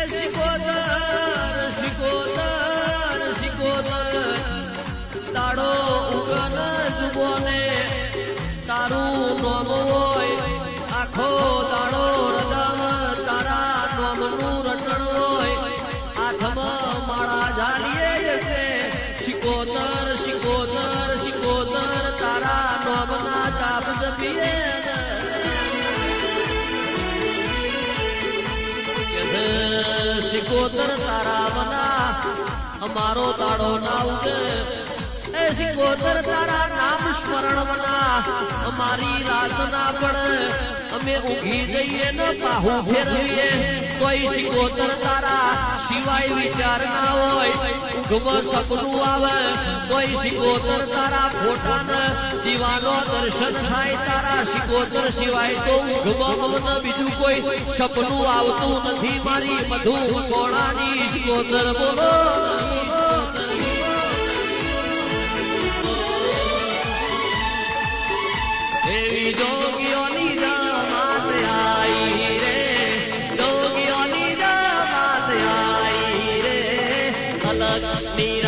શિકોતર શિકોતર શિકોતર તારો ઉગન જુબોને તારું નોમ હોય આખો દાડો રદમ તારા નોમનું રટણ હોય હાથમાં માળા ઝાલીએ જશે શિકોતર શિકોતર શિકોતર તારા નોમના જાપ જપીએ શિકોતર તારા મના અમારો દાડો ના ઉગે એ શિકોતર તારા નામ સ્મરણ મના અમારી રાત ના પડે અમે ઊંઘી જઈએ ને બાહુ ફેરવીએ કોઈ શિકોતર તારા સિવાય વિચાર ના હોય ઊંઘમાં સપનું આવે કોઈ શિકોતર તારા ફોટા ને દીવાનો દર્શન થાય તારા શિકોતર સિવાય તો ઊંઘમાં અમને બીજું કોઈ સપનું આવતું નથી મારી મધુ કોણાની શિકોતર બોલો એવી જોગીઓની જમાત આઈ રે જોગીઓની જમાત આઈ રે અલગ નીરા